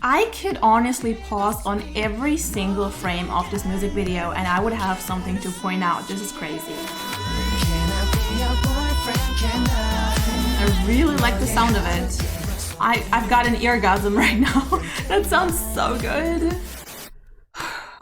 I could honestly pause on every single frame of this music video and I would have something to point out. This is crazy. I really like the sound of it. I've got an eargasm right now. That sounds so good.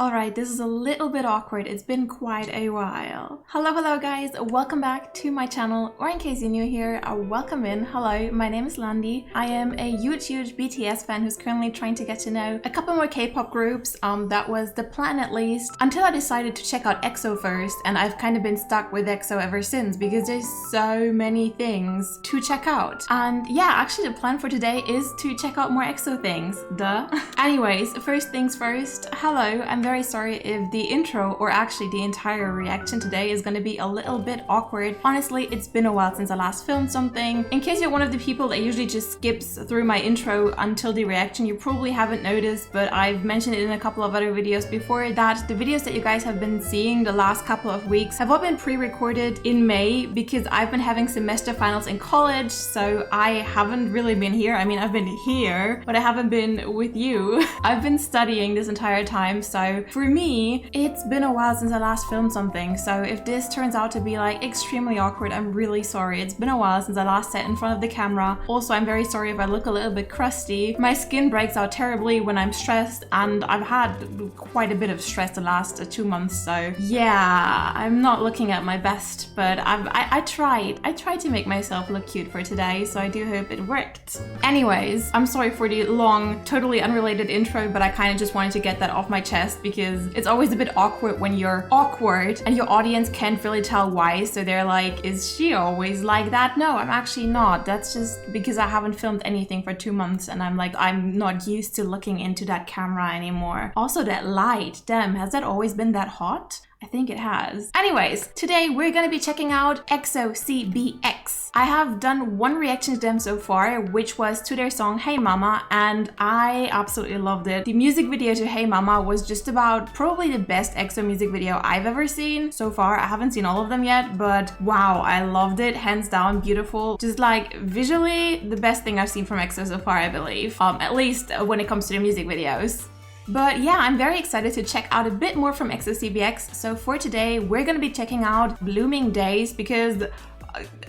Alright, this is a little bit awkward. It's been quite a while. Hello guys, welcome back to my channel, or in case you're new here, welcome in. Hello, my name is Landi. I am a huge BTS fan who's currently trying to get to know a couple more K-pop groups. That was the plan at least, until I decided to check out EXO first, and I've kind of been stuck with EXO ever since because there's so many things to check out. And yeah, actually the plan for today is to check out more EXO things, duh. Anyways, first things first, hello, I'm very sorry if the intro, or actually the entire reaction today, is going to be a little bit awkward. Honestly, it's been a while since I last filmed something. In case you're one of the people that usually just skips through my intro until the reaction, you probably haven't noticed, but I've mentioned it in a couple of other videos before that the videos that you guys have been seeing the last couple of weeks have all been pre-recorded in May because I've been having semester finals in college, so I haven't really been here. I mean, I've been here, but I haven't been with you. I've been studying this entire time, so for me, it's been a while since I last filmed something, so if this turns out to be like extremely awkward, I'm really sorry. It's been a while since I last sat in front of the camera. Also, I'm very sorry if I look a little bit crusty. My skin breaks out terribly when I'm stressed, and I've had quite a bit of stress the last 2 months, so yeah, I'm not looking at my best, but I tried to make myself look cute for today, so I do hope it worked. Anyways, I'm sorry for the long, totally unrelated intro, but I kind of just wanted to get that off my chest because it's always a bit awkward when you're awkward and your audience can't really tell why, so they're like, is she always like that? No, I'm actually not. That's just because I haven't filmed anything for 2 months and I'm like, I'm not used to looking into that camera anymore. Also, that light, damn, has that always been that hot? I think it has. Anyways, today we're gonna be checking out EXO CBX. I have done one reaction to them so far, which was to their song Hey Mama, and I absolutely loved it. The music video to Hey Mama was just about probably the best EXO music video I've ever seen so far. I haven't seen all of them yet, but wow, I loved it. Hands down, beautiful. Just like visually, the best thing I've seen from EXO so far, I believe. At least when it comes to their music videos. But yeah, I'm very excited to check out a bit more from EXO CBX. So for today, we're gonna be checking out Blooming Days because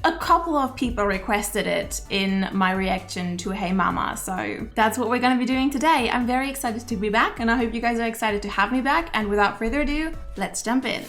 a couple of people requested it in my reaction to Hey Mama. So that's what we're gonna be doing today. I'm very excited to be back and I hope you guys are excited to have me back. And without further ado, let's jump in.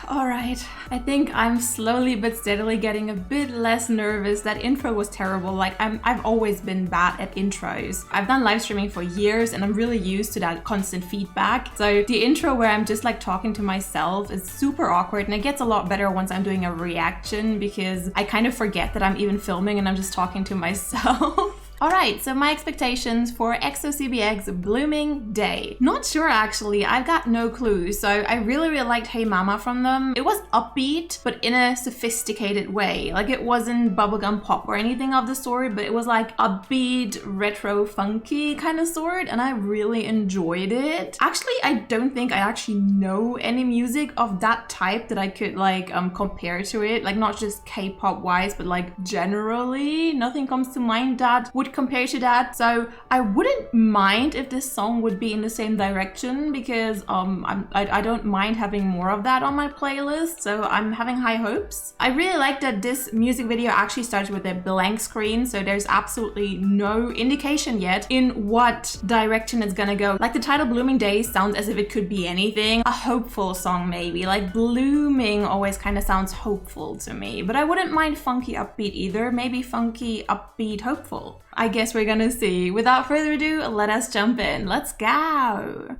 Alright, I think I'm slowly but steadily getting a bit less nervous. That intro was terrible. Like, I've always been bad at intros. I've done live streaming for years and I'm really used to that constant feedback. So the intro where I'm just like talking to myself is super awkward, and it gets a lot better once I'm doing a reaction because I kind of forget that I'm even filming and I'm just talking to myself. Alright, so my expectations for EXO CBX Blooming Day. Not sure actually, I've got no clue. So I really liked Hey Mama from them. It was upbeat, but in a sophisticated way. Like, it wasn't bubblegum pop or anything of the sort, but it was like upbeat, retro, funky kind of sort, and I really enjoyed it. Actually, I don't think I actually know any music of that type that I could like compare to it. Like, not just K-pop wise, but like generally, nothing comes to mind that would compare to that. So I wouldn't mind if this song would be in the same direction because I don't mind having more of that on my playlist, so I'm having high hopes. I really like that this music video actually starts with a blank screen, so there's absolutely no indication yet in what direction it's gonna go. Like, the title Blooming Days sounds as if it could be anything. A hopeful song maybe. Like, blooming always kind of sounds hopeful to me, but I wouldn't mind funky upbeat either. Maybe funky upbeat hopeful. I guess we're gonna see. Without further ado, let us jump in. Let's go!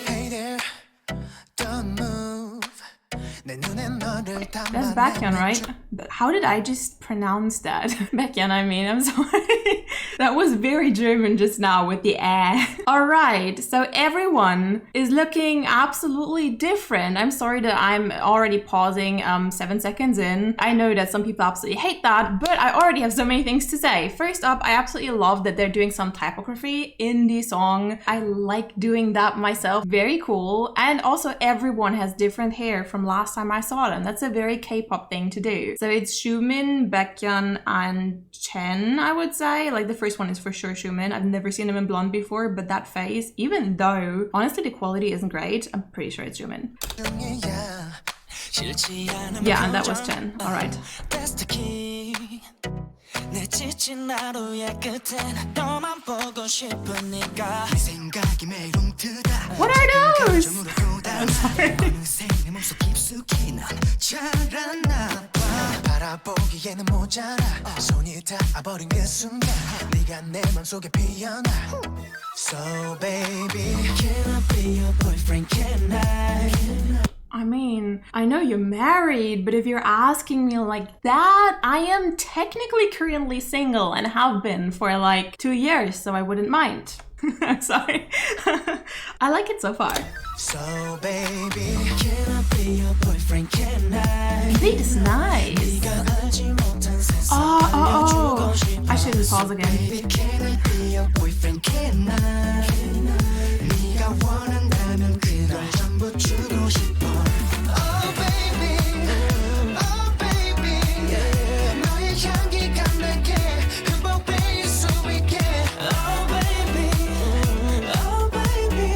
Hey there, don't move. That's Baekhyun, right? How did I just pronounce that? Baekhyun, I mean, I'm sorry. That was very German just now with the air. All right, so everyone is looking absolutely different. I'm sorry that I'm already pausing 7 seconds in. I know that some people absolutely hate that, but I already have so many things to say. First up, I absolutely love that they're doing some typography in the song. I like doing that myself. Very cool. And also everyone has different hair from last time I saw them. That's a very K-pop thing to do. So it's Xiumin, Baekhyun, and Chen, I would say. Like the first one is for sure Xiumin. I've never seen him in blonde before, but that face, even though honestly the quality isn't great, I'm pretty sure it's Xiumin. Yeah, and that was Chen. All right. What are those? I'm sorry. So baby, can I be your boyfriend? Can I? I mean, I know you're married, but if you're asking me like that, I am technically currently single and have been for like 2 years, so I wouldn't mind. I'm sorry. I like it so far. So baby, can I be your boyfriend? Can I? The beat is nice. Oh. I shouldn't pause again. Baby, can I be your boyfriend? Can I? 네가 원한다면 그걸 전부 주고 싶어. Oh baby, oh baby, 너의 향기가 내게 흠뻑 수 있게. Oh baby, oh baby.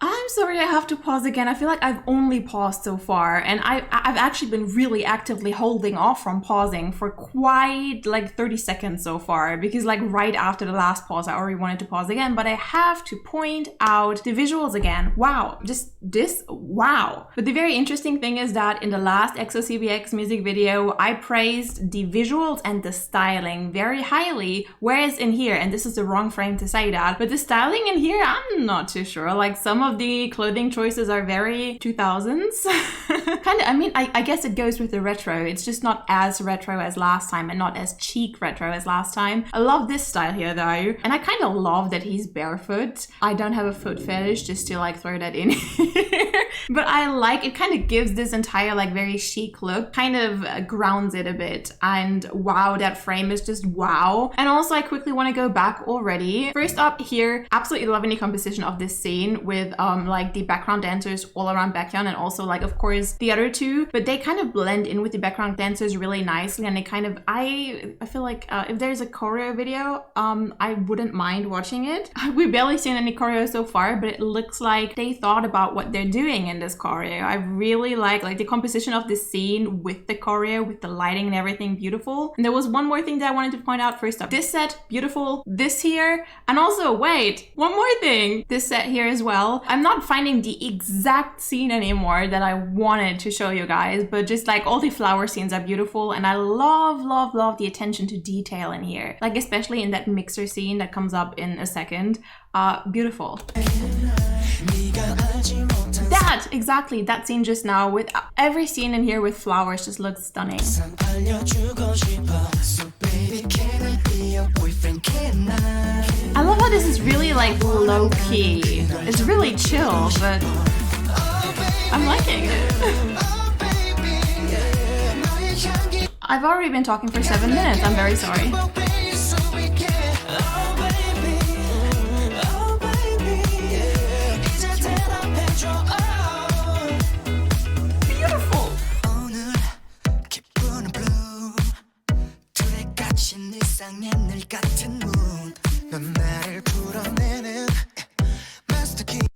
I'm sorry I have to pause again. I feel like I've only paused so far, and I've actually been really actively holding off from pausing for quite like 30 seconds so far, because like right after the last pause I already wanted to pause again, but I have to point out the visuals again. Wow, just this, wow. But the very interesting thing is that in the last EXO CBX music video I praised the visuals and the styling very highly, whereas in here, and this is the wrong frame to say that, but the styling in here I'm not too sure. Like some of the clothing choices are very 2000s. Kind of, I mean, I guess it goes with the retro. It's just not as retro as last time and not as cheek retro as last time. I love this style here though. And I kind of love that he's barefoot. I don't have a foot fetish, just to like throw that in here. But I like, it kind of gives this entire like very chic look, kind of grounds it a bit. And wow, that frame is just wow. And also I quickly want to go back already. First up here, absolutely loving the composition of this scene with like the background dancers all around Baekhyun, and also like of course the other two, but they kind of blend in with the background dancers really nicely, and they kind of, I feel like if there's a choreo video, I wouldn't mind watching it. We've barely seen any choreo so far, but it looks like they thought about what they're doing in this choreo. I really like the composition of this scene with the choreo, with the lighting and everything, beautiful. And there was one more thing that I wanted to point out. First up, this set, beautiful. This here, and also wait, one more thing, this set here as well. I'm not finding the exact scene anymore that I wanted to show you guys, but just like all the flower scenes are beautiful, and I love the attention to detail in here, like especially in that mixer scene that comes up in a second. Beautiful. That, exactly, that scene just now, with every scene in here with flowers just looks stunning. I love how this is really like low-key. It's really chill, but I'm liking it. I've already been talking for 7 minutes, I'm very sorry. Beautiful!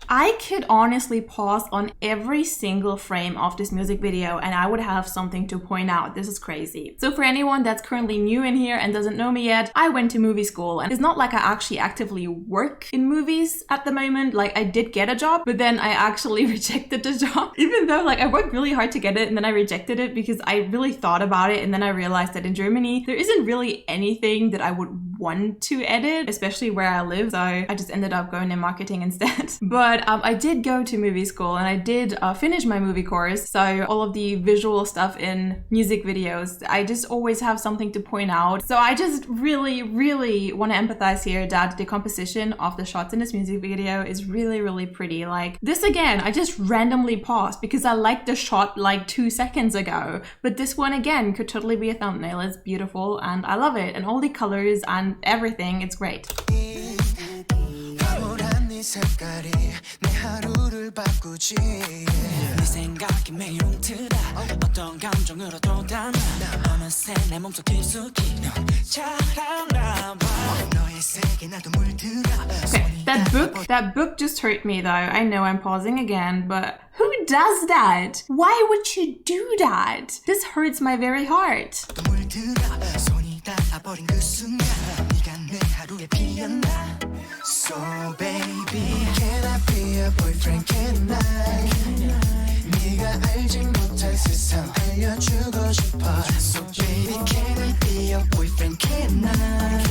I could honestly pause on every single frame of this music video and I would have something to point out. This is crazy. So for anyone that's currently new in here and doesn't know me yet, I went to movie school, and it's not like I actually actively work in movies at the moment. Like I did get a job, but then I actually rejected the job, even though like I worked really hard to get it, and then I rejected it because I really thought about it, and then I realized that in Germany there isn't really anything that I would want to edit, especially where I live. So I just ended up going in marketing instead. But I did go to movie school and I did finish my movie course. So all of the visual stuff in music videos, I just always have something to point out. So I just really, really want to empathize here that the composition of the shots in this music video is really, really pretty. Like this again, I just randomly paused because I liked the shot like 2 seconds ago. But this one again could totally be a thumbnail. It's beautiful and I love it. And all the colors and everything, it's great. 색깔이 내 하루를 바꾸지 네 생각이 매일 움트다 어떤 감정으로도 다 어느새 내 몸속 깊숙이 넌 자라나 봐 너의 세계 나도 물들어 Okay, that book just hurt me though. I know I'm pausing again, but who does that? Why would you do that? This hurts my very heart. 물들어 손이 닿아버린 그 순간 네가 내 하루에 피었나 So baby, can I be your boyfriend? Can I? 네가 알지 못할 세상 알려주고 싶어. So baby, can I be your boyfriend? Can I?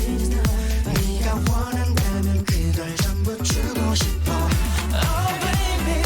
네가 원한다면 그걸 전부 주고 싶어. Oh baby,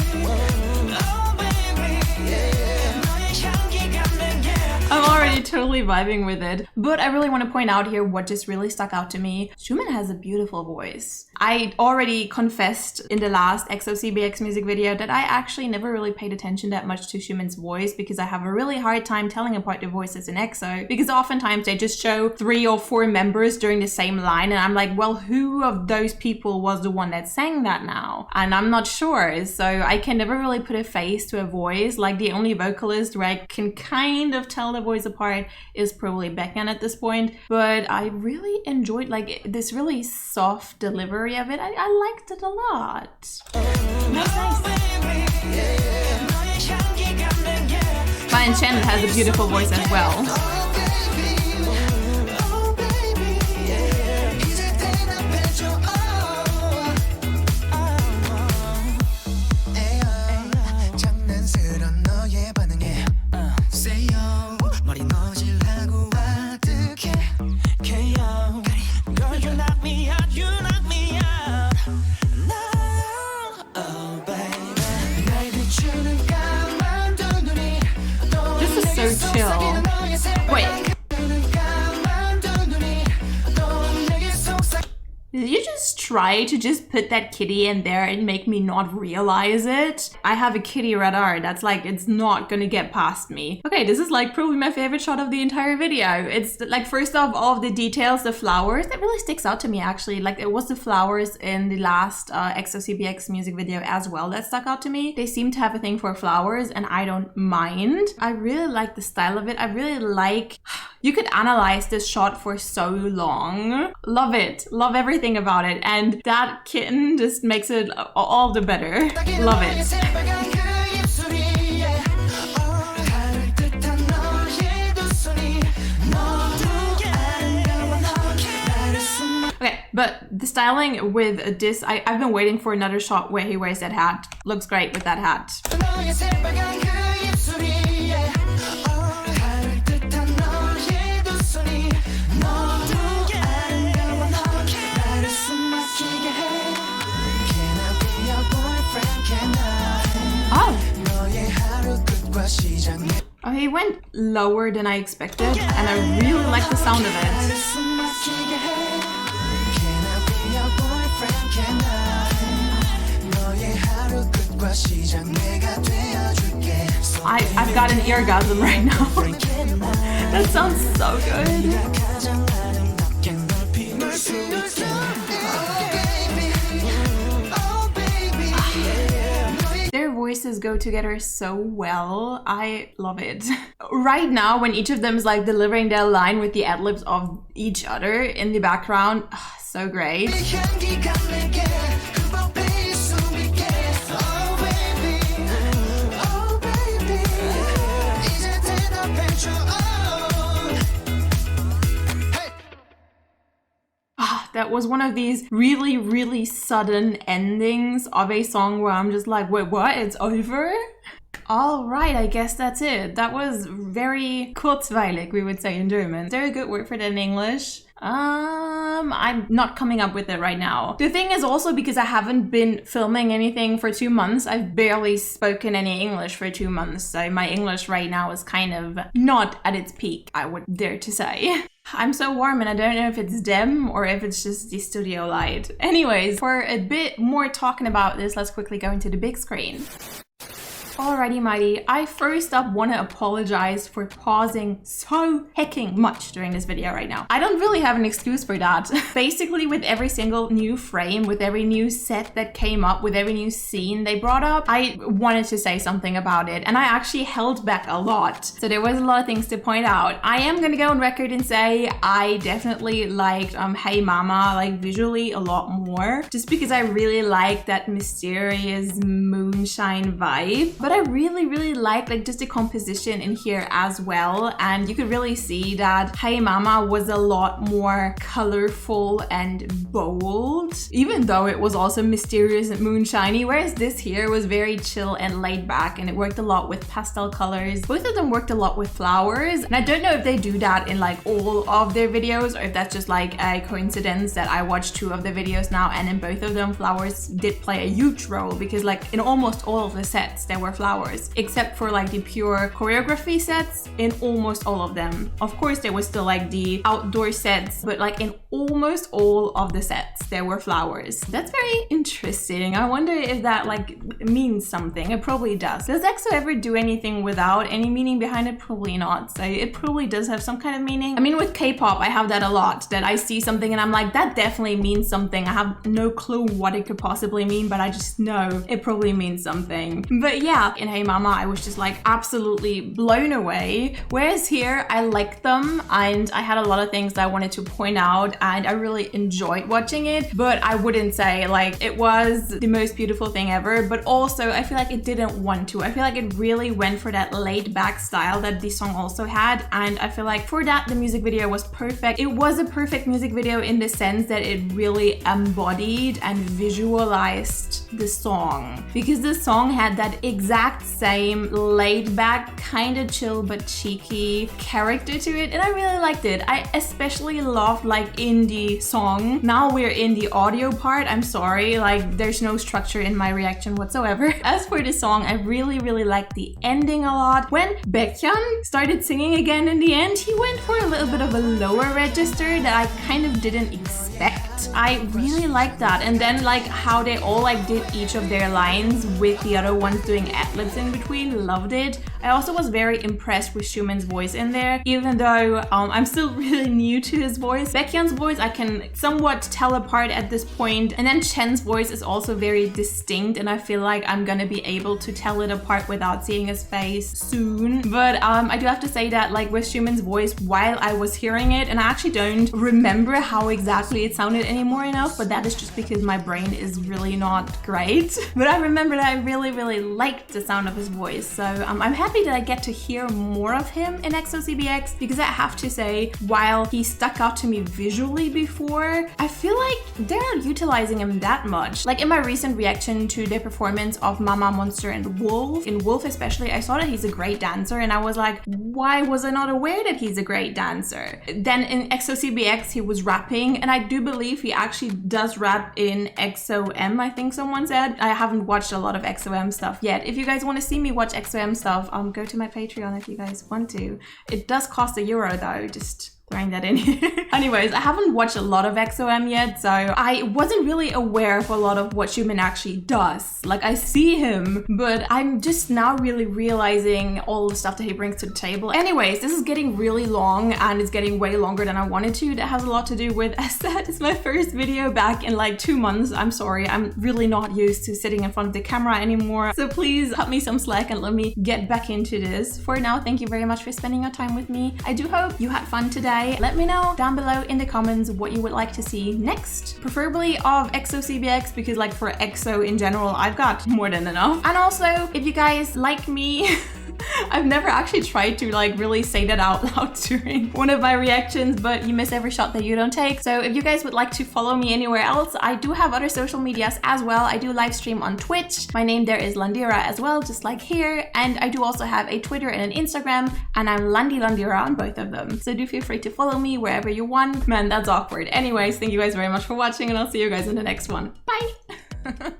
oh baby, yeah. 너의 향기가 내게. I'm already totally vibing with it, but I really want to point out here what just really stuck out to me. Xiumin has a beautiful voice. I already confessed in the last EXO CBX music video that I actually never really paid attention that much to Xiumin's voice because I have a really hard time telling apart the voices in EXO because oftentimes they just show 3 or 4 members during the same line and I'm like, well, who of those people was the one that sang that now? And I'm not sure, so I can never really put a face to a voice. Like the only vocalist where I can kind of tell the voice apart is probably Baekhyun at this point, but I really enjoyed like this really soft delivery of it. I liked it a lot. Nice. But Enchanted has a beautiful voice as well. So chill. Wait. Did you just try to just put that kitty in there and make me not realize it? I have a kitty radar that's like, it's not gonna get past me. Okay, this is like probably my favorite shot of the entire video. It's like, first off, all of the details, the flowers, that really sticks out to me actually. Like it was the flowers in the last EXO CBX music video as well that stuck out to me. They seem to have a thing for flowers and I don't mind. I really like the style of it. I really like, you could analyze this shot for so long. Love it. Love everything about it. And that kitten just makes it all the better. Love it. Okay, but the styling with this, I've been waiting for another shot where he wears that hat. Looks great with that hat. Oh, he went lower than I expected, and I really like the sound of it. I've got an eargasm right now. That sounds so good. Their voices go together so well. I love it. Right now, when each of them is like delivering their line with the ad-libs of each other in the background, so great. That was one of these really, really sudden endings of a song where I'm just like, wait, what? It's over? All right, I guess that's it. That was very kurzweilig, we would say in German. Is there a good word for that in English? I'm not coming up with it right now. The thing is also because I haven't been filming anything for 2 months, I've barely spoken any English for 2 months. So my English right now is kind of not at its peak, I would dare to say. I'm so warm and I don't know if it's dim or if it's just the studio light. Anyways, for a bit more talking about this, let's quickly go into the big screen. Alrighty mighty, I first up want to apologize for pausing so hecking much during this video right now. I don't really have an excuse for that. Basically, with every single new frame, with every new set that came up, with every new scene they brought up, I wanted to say something about it, and I actually held back a lot. So there was a lot of things to point out. I am gonna go on record and say I definitely liked Hey Mama like visually a lot more, just because I really like that mysterious moonshine vibe. But I really like just the composition in here as well, and you could really see that Hey Mama was a lot more colorful and bold, even though it was also mysterious and moonshiny, whereas this here was very chill and laid back, and it worked a lot with pastel colors. Both of them worked a lot with flowers, and I don't know if they do that in like all of their videos or if that's just like a coincidence that I watched 2 of the videos now, and in both of them flowers did play a huge role, because like in almost all of the sets there were flowers, except for like the pure choreography sets. In almost all of them, of course there was still like the outdoor sets, but like in almost all of the sets there were flowers. That's very interesting. I wonder if that like means something. It probably does. Does EXO ever do anything without any meaning behind it? Probably not. So it probably does have some kind of meaning. I mean, with K-pop I have that a lot, that I see something and I'm like, that definitely means something. I have no clue what it could possibly mean, but I just know it probably means something. But yeah, in Hey Mama I was just like absolutely blown away, whereas here I liked them and I had a lot of things that I wanted to point out, and I really enjoyed watching it, but I wouldn't say like it was the most beautiful thing ever. But also I feel like it didn't want to. I feel like it really went for that laid back style that the song also had, and I feel like for that the music video was perfect. It was a perfect music video in the sense that it really embodied and visualized the song, because the song had that exact same laid back, kind of chill but cheeky character to it, and I really liked it. I especially loved like in the song. Now we're in the audio part. I'm sorry, like there's no structure in my reaction whatsoever. As for the song, I really liked the ending a lot. When Baekhyun started singing again in the end, he went for a little bit of a lower register that I kind of didn't expect. I really liked that, and then like how they all like did each of their lines with the other ones doing ad-libs in between. Loved it. I also was very impressed with Xiumin's voice in there, even though I'm still really new to his voice. Baekhyun's voice I can somewhat tell apart at this point, and then Chen's voice is also very distinct, and I feel like I'm gonna be able to tell it apart without seeing his face soon. But I do have to say that like with Xiumin's voice, while I was hearing it, and I actually don't remember how exactly it sounded anymore enough, but that is just because my brain is really not great. But I remember that I really liked the sound of his voice, so I'm happy that I get to hear more of him in EXO CBX, because I have to say, while he stuck out to me visually before, I feel like they're not utilizing him that much. Like in my recent reaction to the performance of Mama, Monster and Wolf, in Wolf especially, I saw that he's a great dancer, and I was like, why was I not aware that he's a great dancer? Then in EXO CBX he was rapping, and I do believe he actually does rap in EXO-M, I think someone said. I haven't watched a lot of EXO-M stuff yet. If you guys want to see me watch EXO-M stuff, go to my Patreon if you guys want to. It does cost €1 though, just throwing that in here. Anyways, I haven't watched a lot of EXO-M yet, so I wasn't really aware of a lot of what Xiumin actually does. Like I see him, but I'm just now really realizing all the stuff that he brings to the table. Anyways, this is getting really long, and it's getting way longer than I wanted to. That has a lot to do with, as said, it's my first video back in like 2 months. I'm sorry, I'm really not used to sitting in front of the camera anymore. So please cut me some slack and let me get back into this. For now, thank you very much for spending your time with me. I do hope you had fun today. Let me know down below in the comments what you would like to see next, preferably of EXO CBX, because like for EXO in general I've got more than enough. And also if you guys like me I've never actually tried to like really say that out loud during one of my reactions, but you miss every shot that you don't take. So if you guys would like to follow me anywhere else, I do have other social medias as well. I do live stream on Twitch. My name there is Landira as well, just like here. And I do also have a Twitter and an Instagram, and I'm Landira on both of them. So do feel free to follow me wherever you want. Man, that's awkward. Anyways, thank you guys very much for watching, and I'll see you guys in the next one. Bye!